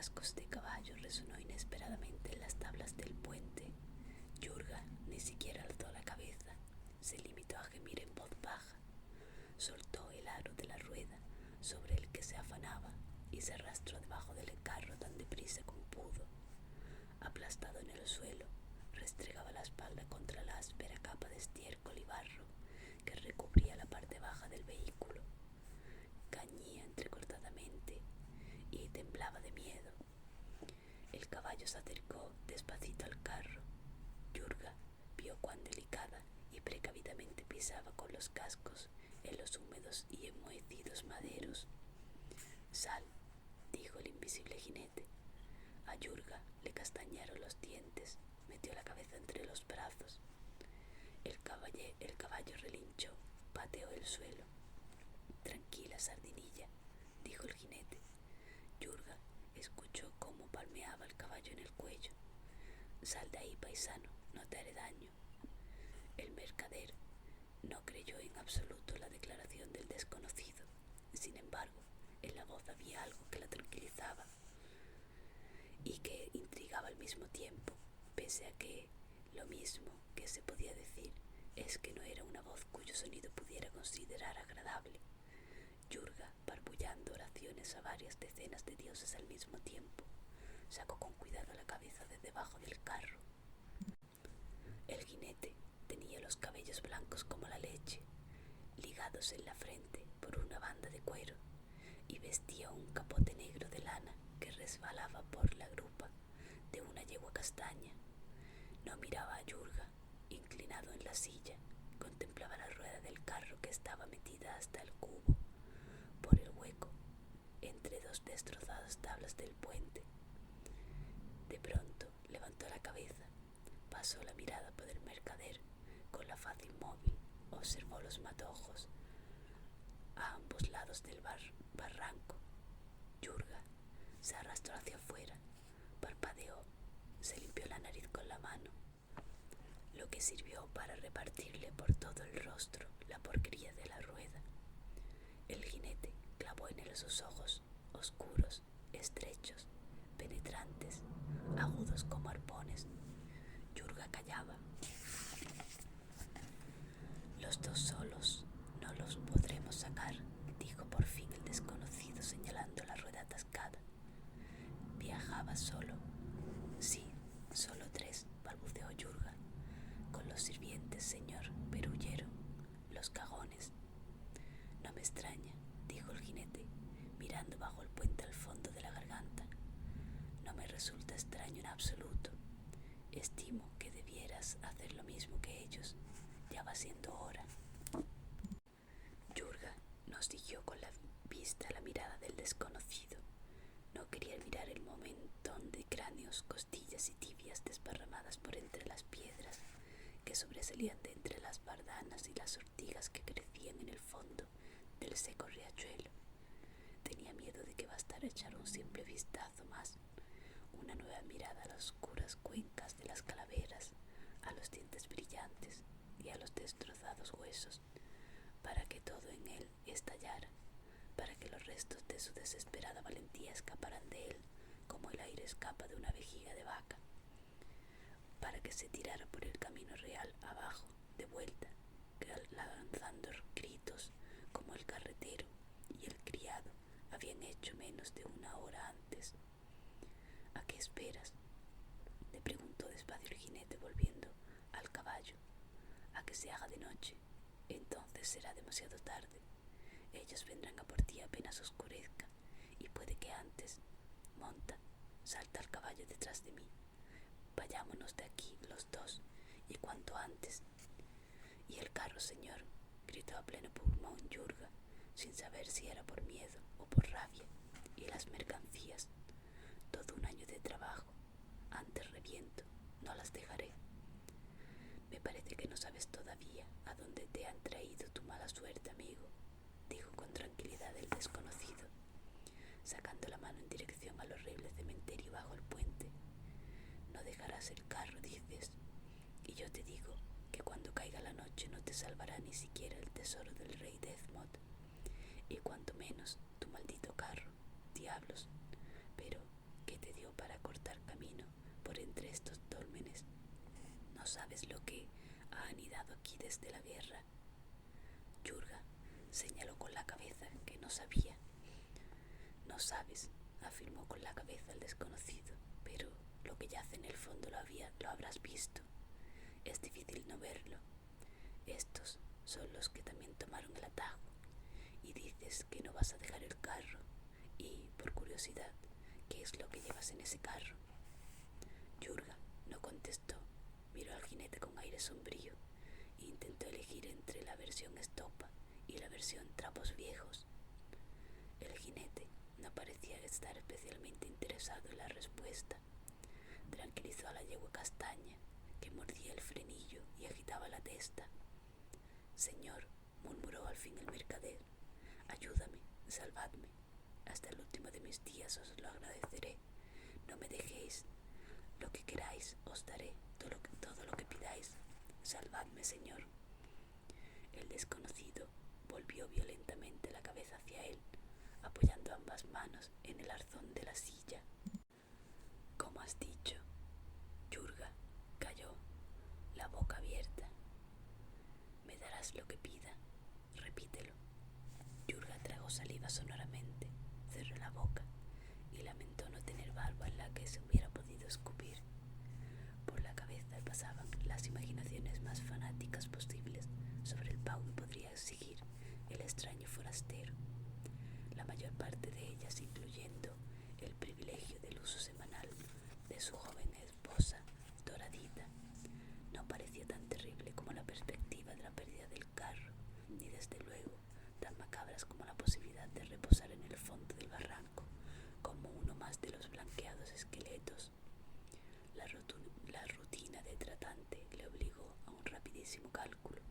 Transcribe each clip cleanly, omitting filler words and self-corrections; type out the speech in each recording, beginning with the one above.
cascos de caballo resonó inesperadamente en las tablas del puente. Yurga ni siquiera alzó la cabeza, se limitó a gemir en voz baja. Soltó el aro de la rueda sobre el que se afanaba y se arrastró debajo del carro tan deprisa como pudo. Aplastado en el suelo, restregaba la espalda contra la áspera capa de estiércol y barro que recubría la parte baja del vehículo. Gañía entrecortadamente y temblaba de miedo. El caballo se acercó despacito al carro. Yurga vio cuán delicada y precavidamente pisaba con los cascos en los húmedos y enmohecidos maderos. «Sal», dijo el invisible jinete. A Yurga le castañaron los dientes, metió la cabeza entre los brazos. El caballo relinchó, pateó el suelo. «Tranquila, Sardinilla», dijo el jinete. Yurga escuchó cómo palmeaba el caballo en el cuello. «Sal de ahí, paisano, no te haré daño». El mercader no creyó en absoluto la declaración del desconocido. Sin embargo, en la voz había algo que la tranquilizaba y que intrigaba al mismo tiempo, pese a que lo mismo que se podía decir es que no era una voz cuyo sonido pudiera considerar agradable. Yurga, barbullando oraciones a varias decenas de dioses al mismo tiempo, sacó con cuidado la cabeza de debajo del carro. El jinete tenía los cabellos blancos como la leche, ligados en la frente por una banda de cuero, y vestía un capote negro de lana que resbalaba por la grupa de una yegua castaña. No miraba a Yurga, inclinado en la silla, contemplaba la rueda del carro que estaba metida hasta el cubo por el hueco entre dos destrozadas tablas del puente. De pronto levantó la cabeza, pasó la mirada por el mercader con la faz inmóvil, observó los matojos a ambos lados del barranco. Yurga se arrastró hacia afuera, parpadeó, se limpió la nariz con la mano, lo que sirvió para repartirle por todo el rostro la porquería de la rueda. El jinete clavó en él sus ojos, oscuros, estrechos, penetrantes, agudos como arpones. Yurga callaba. «Los dos solos no los podremos sacar», dijo por fin el desconocido señalando la rueda atascada. «¿Viajaba solo?» «Sí, solo 3», balbuceó Yurga. «Con los sirvientes, señor, pero huyeron. Los cagones». «No me extraña», dijo el jinete, mirando bajo el puente al fondo de la garganta. «No me resulta extraño en absoluto. Estimo que debieras hacer lo mismo que ellos. Ya va siendo hora». Yurga nos siguió con la vista la mirada del desconocido. No quería mirar el montón de cráneos, costillas y tibias desparramadas por entre las piedras que sobresalían de entre las bardanas y las ortigas que crecían en el fondo del seco riachuelo. Tenía miedo de que bastara echar un simple vistazo más, una nueva mirada a las oscuras cuencas de las calaveras, a los dientes brillantes y a los destrozados huesos, para que todo en él estallara, para que los restos de su desesperada valentía escaparan de él como el aire escapa de una vejiga de vaca, para que se tirara por el camino real abajo, de vuelta, lanzando gritos como el carretero y el criado habían hecho menos de una hora antes. «¿A qué esperas?», le preguntó despacio el jinete volviendo al caballo. «A que se haga de noche. Entonces será demasiado tarde. Ellos vendrán a por ti apenas oscurezca, y puede que antes. Monta, salta al caballo detrás de mí. Vayámonos de aquí los dos, y cuanto antes». «¿Y el carro, señor?», gritó a pleno pulmón Yurga, sin saber si era por miedo o por rabia. «¿Y las mercancías?». «Todo un año de trabajo. Antes reviento, no las dejaré». «Me parece que no sabes todavía a dónde te han traído tu mala suerte, amigo», dijo con tranquilidad el desconocido, sacando la mano en dirección al horrible cementerio bajo el puente. «No dejarás el carro, dices, y yo te digo que cuando caiga la noche no te salvará ni siquiera el tesoro del rey Dethmod, y cuanto menos tu maldito carro. Diablos, pero ¿qué te te dio para cortar camino por entre estos dólmenes. No sabes lo que ha anidado aquí desde la guerra. Yurga señaló con la cabeza que no sabía. No sabes, afirmó con la cabeza el desconocido, pero lo que yace en el fondo lo habrás visto. Es difícil no verlo. Estos son los que también tomaron el atajo. Y dices que no vas a dejar el carro. Y, por curiosidad, ¿qué es lo que llevas en ese carro? Yurga no contestó. Miró al jinete con aire sombrío e intentó elegir entre la versión estopa y la versión trapos viejos. El jinete no parecía estar especialmente interesado en la respuesta. Tranquilizó a la yegua castaña, que mordía el frenillo y agitaba la testa. Señor, murmuró al fin el mercader, ayúdame, salvadme. Hasta el último de mis días os lo agradeceré. No me dejéis. Lo que queráis os daré, todo lo que pidáis. Salvadme, señor. El desconocido volvió violentamente la cabeza hacia él, apoyando ambas manos en el arzón de la silla. ¿Cómo has dicho? Yurga calló, la boca abierta. Me darás lo que pida. Repítelo. Yurga tragó saliva sonoramente, cerró la boca y lamentó no tener barba en la que se hubiera podido escupir. Por la cabeza pasaban las imaginaciones más fanáticas posibles sobre el pago que podría exigir el extraño forastero. La mayor parte de ellas incluyendo el privilegio del uso semanal de su joven esposa doradita. No parecía tan terrible como la perspectiva de la pérdida del carro, ni desde luego tan macabras como la posibilidad de reposar en el fondo del barranco como uno más de los blanqueados esqueletos. La rutina de tratante le obligó a un rapidísimo cálculo.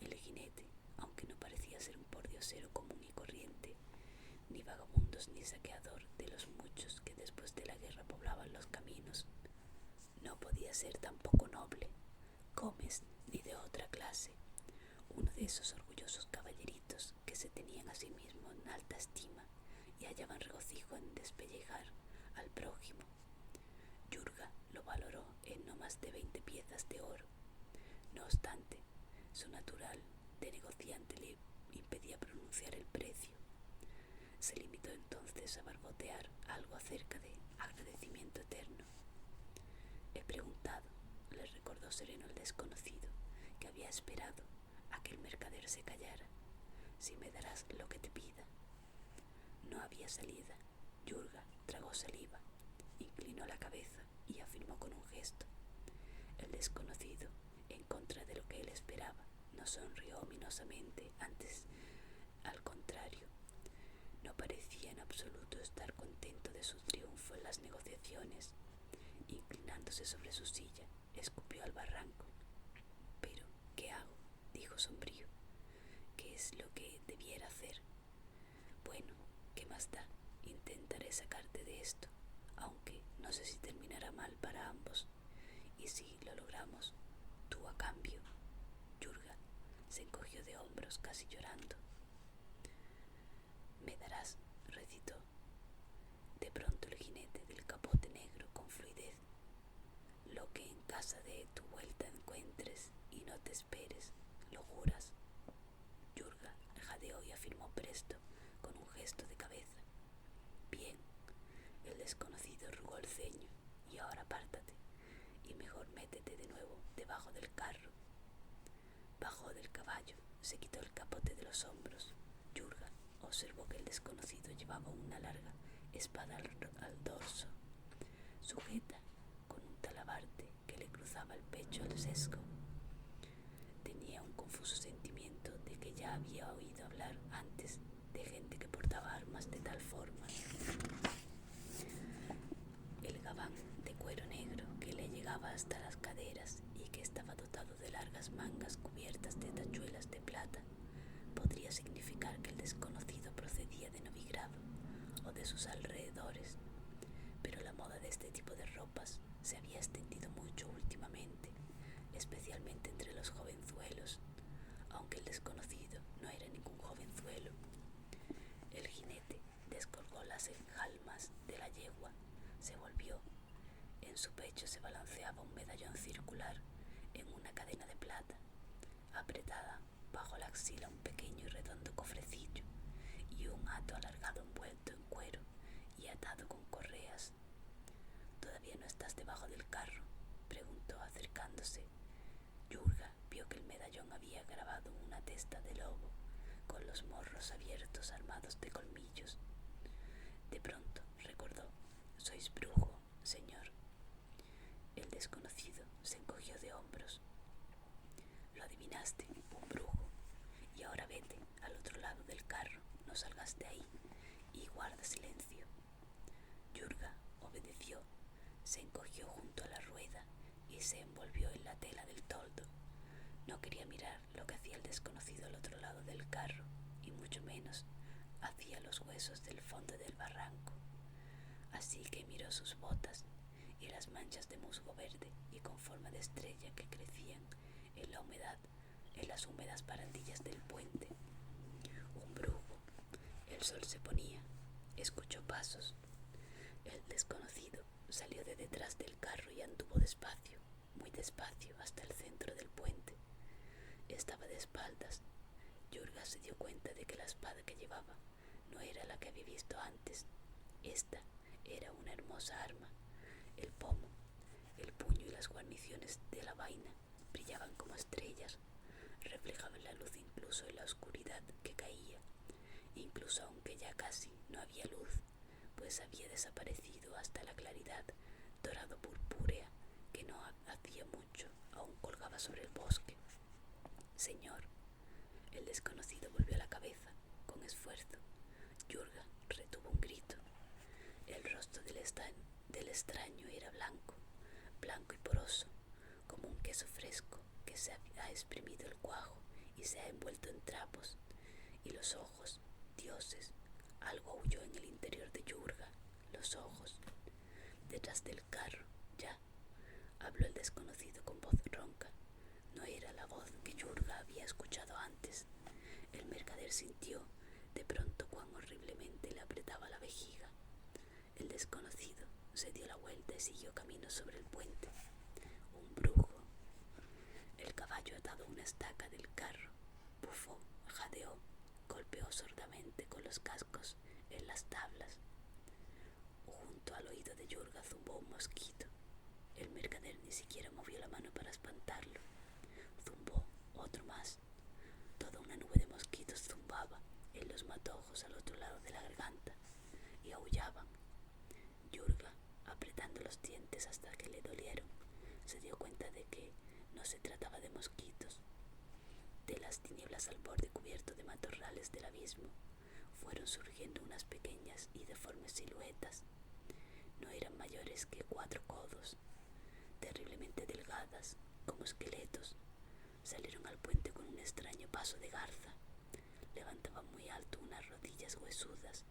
El jinete, aunque no parecía ser un pordiosero común y corriente, ni vagabundos ni saqueador de los muchos que después de la guerra poblaban los caminos, no podía ser tampoco noble, Gómez, ni de otra clase, uno de esos orgullosos caballeritos que se tenían a sí mismos en alta estima y hallaban regocijo en despellejar al prójimo. Yurga lo valoró en no más de 20 piezas de oro. No obstante, su natural de negociante le impedía pronunciar el precio. Se limitó entonces a barbotear algo acerca de agradecimiento eterno. He preguntado, le recordó sereno el desconocido, que había esperado a que el mercader se callara, si me darás lo que te pida. No había salida. Yurga tragó saliva, inclinó la cabeza y afirmó con un gesto. El desconocido, en contra de lo que él esperaba, no sonrió ominosamente, antes al contrario. No parecía en absoluto estar contento de su triunfo en las negociaciones. Inclinándose sobre su silla, escupió al barranco. «¿Pero qué hago?», dijo sombrío. «¿Qué es lo que debiera hacer?». «Bueno, ¿qué más da? Intentaré sacarte de esto, aunque no sé si terminará mal para ambos. Y si lo logramos, tú a cambio». Yurga se encogió de hombros, casi llorando. «Me darás», recitó. De pronto el jinete del capote negro con fluidez. «Lo que en casa de tu vuelta encuentres y no te esperes, ¿lo juras?». Yurga jadeó y afirmó presto, con un gesto de cabeza. «Bien». El desconocido arrugó el ceño. «Y ahora apártate, y mejor métete de nuevo debajo del carro». Bajó del caballo, se quitó el capote de los hombros. Yurga observó que el desconocido llevaba una larga espada al dorso, sujeta con un talabarte que le cruzaba el pecho al sesgo. Tenía un confuso sentimiento de que ya había oído hablar antes de gente que portaba armas de tal forma. El gabán de cuero negro que le llegaba hasta las caderas y que estaba dotado de largas mangas cubiertas de tachuelas de plata podría significar que el desconocido procedía de Novigrado o de sus alrededores, pero la moda de este tipo de ropas se había extendido mucho últimamente, especialmente entre los jovenzuelos, aunque el desconocido no era ningún jovenzuelo. El jinete descolgó las enjalmas de la yegua, se volvió. En su pecho se balanceaba un medallón circular en una cadena de plata. Apretada bajo la axila un pequeño y redondo cofrecillo y un hato alargado envuelto en cuero y atado con correas. «¿Todavía no estás debajo del carro?», preguntó acercándose. Yurga vio que el medallón había grabado una testa de lobo, con los morros abiertos armados de colmillos. De pronto recordó: «Sois brujo, señor». El desconocido se encogió de hombros. «Lo adivinaste, un brujo. Y ahora vete al otro lado del carro, no salgas de ahí y guarda silencio». Yurga obedeció, se encogió junto a la rueda y se envolvió en la tela del toldo. No quería mirar lo que hacía el desconocido al otro lado del carro, y mucho menos hacia los huesos del fondo del barranco. Así que miró sus botas y las manchas de musgo verde y con forma de estrella que crecían en la humedad, en las húmedas barandillas del puente. Un brujo. El sol se ponía. Escuchó pasos. El desconocido salió de detrás del carro y anduvo despacio, muy despacio, hasta el centro del puente. Estaba de espaldas. Yurga se dio cuenta de que la espada que llevaba no era la que había visto antes. Esta era una hermosa arma. El pomo, el puño y las guarniciones de la vaina brillaban como estrellas, reflejaban la luz incluso en la oscuridad que caía, incluso aunque ya casi no había luz, pues había desaparecido hasta la claridad dorado purpúrea que no hacía mucho aún colgaba sobre el bosque. «Señor». El desconocido volvió la cabeza con esfuerzo. Yurga retuvo un grito. El rostro del extraño era blanco, blanco y poroso, como un queso fresco que se ha exprimido el cuajo y se ha envuelto en trapos. Y los ojos, dioses, algo aulló en el interior de Yurga. Los ojos. Detrás del carro, ya, habló el desconocido con voz ronca. No era la voz que Yurga había escuchado antes. El mercader sintió de pronto cuán horriblemente le apretaba la vejiga. El desconocido se dio la vuelta y siguió camino sobre el puente. Un brujo. El caballo atado a una estaca del carro bufó, jadeó, golpeó sordamente con los cascos en las tablas. Junto al oído de Yurga zumbó un mosquito. El mercader ni siquiera movió la mano para espantarlo. Zumbó otro más. Toda una nube de mosquitos zumbaba en los matojos al otro lado de la garganta y aullaban. Yurga, apretando los dientes hasta que le dolieron, se dio cuenta de que no se trataba de mosquitos. De las tinieblas al borde cubierto de matorrales del abismo fueron surgiendo unas pequeñas y deformes siluetas. No eran mayores que 4 codos, terriblemente delgadas, como esqueletos. Salieron al puente con un extraño paso de garza. Levantaban muy alto unas rodillas huesudas,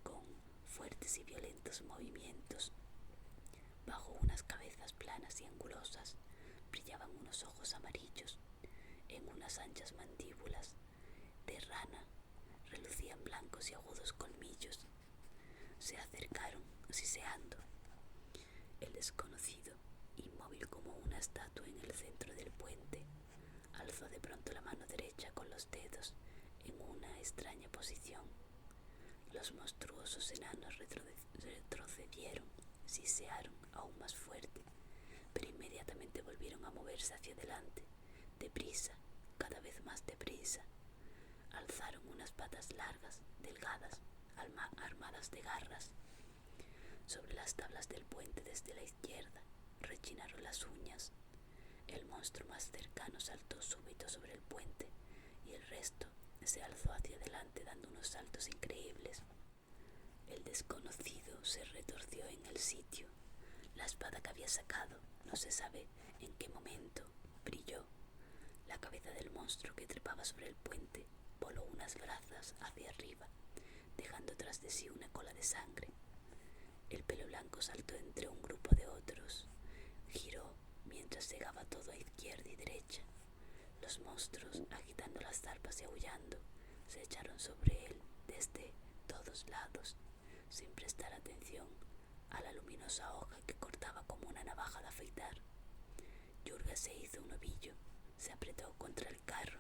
con fuertes y violentos movimientos. Bajo unas cabezas planas y angulosas brillaban unos ojos amarillos. En unas anchas mandíbulas de rana relucían blancos y agudos colmillos. Se acercaron, siseando. El desconocido, inmóvil como una estatua en el centro del puente, alzó de pronto la mano derecha con los dedos en una extraña posición. Los monstruosos enanos retrocedieron, sisearon aún más fuerte, pero inmediatamente volvieron a moverse hacia adelante, deprisa, cada vez más deprisa. Alzaron unas patas largas, delgadas, armadas de garras. Sobre las tablas del puente desde la izquierda rechinaron las uñas. El monstruo más cercano saltó súbito sobre el puente y el resto se alzó hacia adelante dando unos saltos increíbles. El desconocido se retorció en el sitio. La espada que había sacado, no se sabe en qué momento, brilló. La cabeza del monstruo que trepaba sobre el puente voló unas brazas hacia arriba, dejando tras de sí una cola de sangre. El pelo blanco saltó entre un grupo de otros, giró mientras cegaba todo a izquierda y derecha. Los monstruos, agitando las zarpas y aullando, se echaron sobre él desde todos lados, sin prestar atención a la luminosa hoja que cortaba como una navaja de afeitar. Yurga se hizo un ovillo, se apretó contra el carro.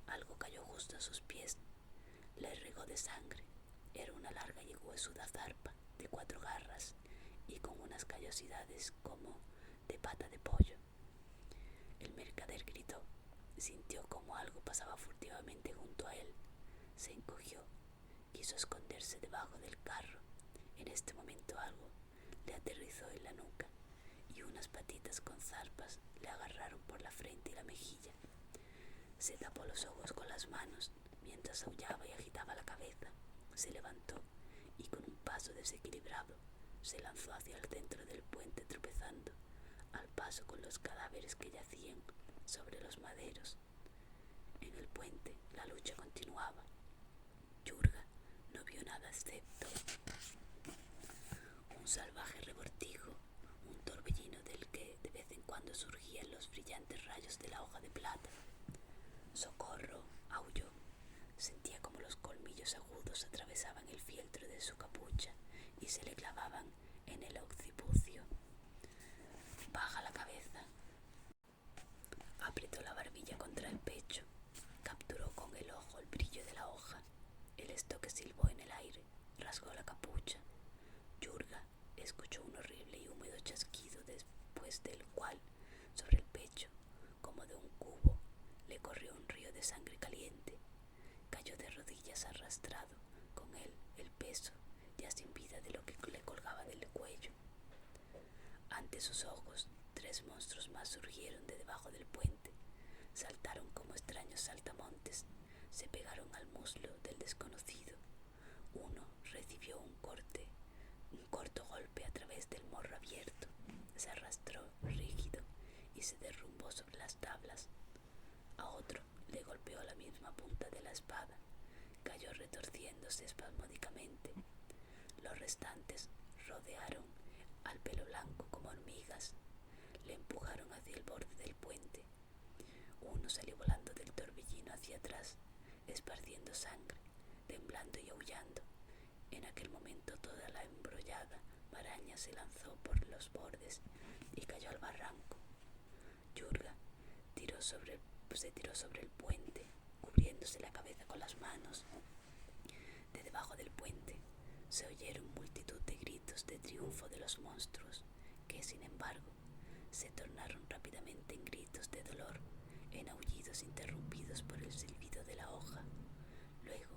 Algo cayó justo a sus pies, le regó de sangre. Era una larga y huesuda zarpa de 4 garras y con unas callosidades como de pata de pollo. El mercader gritó, sintió como algo pasaba furtivamente junto a él. Se encogió, quiso esconderse debajo del carro. En este momento algo le aterrizó en la nuca y unas patitas con zarpas le agarraron por la frente y la mejilla. Se tapó los ojos con las manos mientras aullaba y agitaba la cabeza. Se levantó y con un paso desequilibrado se lanzó hacia el centro del puente, tropezando al paso con los cadáveres que yacían sobre los maderos. En el puente la lucha continuaba. Yurga no vio nada excepto un salvaje revoltijo, un torbellino del que de vez en cuando surgían los brillantes rayos de la hoja de plata. ¡Socorro!, aulló. Sentía como los colmillos agudos atravesaban el fieltro de su capucha y se le clavaban en el occipucio. Baja la cabeza. Apretó la barbilla contra el pecho. Capturó con el ojo el brillo de la hoja. El estoque silbó en el aire. Rasgó la capucha. Yurga escuchó un horrible y húmedo chasquido, después del cual, sobre el pecho, como de un cubo, le corrió un río de sangre caliente. Cayó de rodillas arrastrado, con él el peso, ya sin vida, de lo que le colgaba del cuello. Ante sus ojos, 3 monstruos más surgieron de debajo del puente. Saltaron como extraños saltamontes, se pegaron al muslo del desconocido. Uno recibió un corto golpe a través del morro abierto. Se arrastró rígido y se derrumbó sobre las tablas. A otro le golpeó la misma punta de la espada. Cayó retorciéndose espasmódicamente. Los restantes rodearon al pelo blanco como hormigas. Le empujaron hacia el borde del puente. Uno salió volando del torbellino hacia atrás, esparciendo sangre, temblando y aullando. En aquel momento toda la embrollada maraña se lanzó por los bordes y cayó al barranco. Yurga se tiró sobre el puente, cubriéndose la cabeza con las manos. De debajo del puente se oyeron multitud de gritos de triunfo de los monstruos, que sin embargo se tornaron rápidamente en gritos de dolor, en aullidos interrumpidos por el silbido de la hoja. Luego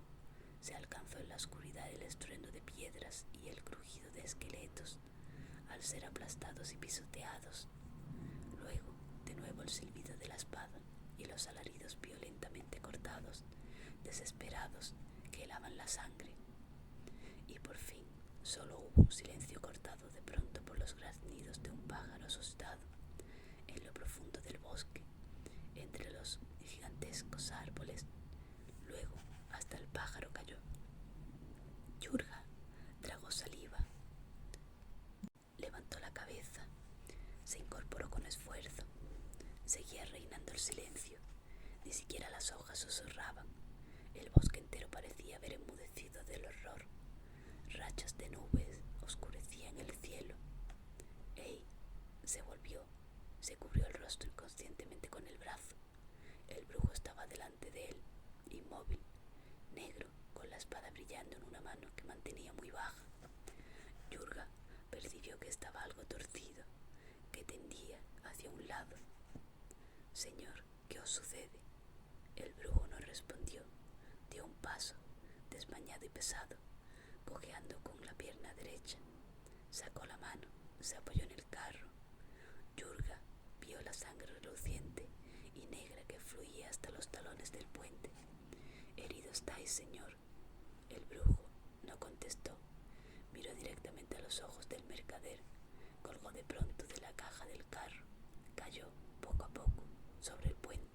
se alcanzó en la oscuridad el estruendo de piedras y el crujido de esqueletos al ser aplastados y pisoteados. Luego, de nuevo, el silbido de la espada y los alaridos violentamente cortados, desesperados, que helaban la sangre. Y por fin solo hubo un silencio cortado de pronto por los graznidos de un pájaro asustado en lo profundo del bosque, entre los gigantescos árboles. Luego hasta el pájaro cayó. Yurga tragó saliva. Levantó la cabeza. Se incorporó con esfuerzo. Seguía reinando el silencio. Ni siquiera las hojas susurraban. El bosque entero parecía haber enmudecido del horror. Rachas de nubes oscurecían el cielo. Ey se volvió. Se cubrió el rostro inconscientemente con el brazo. El brujo estaba delante de él, inmóvil, negro, con la espada brillando en una mano que mantenía muy baja. Yurga percibió que estaba algo torcido, que tendía hacia un lado. «Señor, ¿qué os sucede?». El brujo no respondió. Dio un paso, desmañado y pesado, cojeando con la pierna derecha. Sacó la mano, se apoyó en el carro. Yurga vio la sangre reluciente y negra que fluía hasta los talones del puente. «Herido estáis, señor». El brujo no contestó. Miró directamente a los ojos del mercader. Colgó de pronto de la caja del carro. Cayó poco a poco sobre el puente.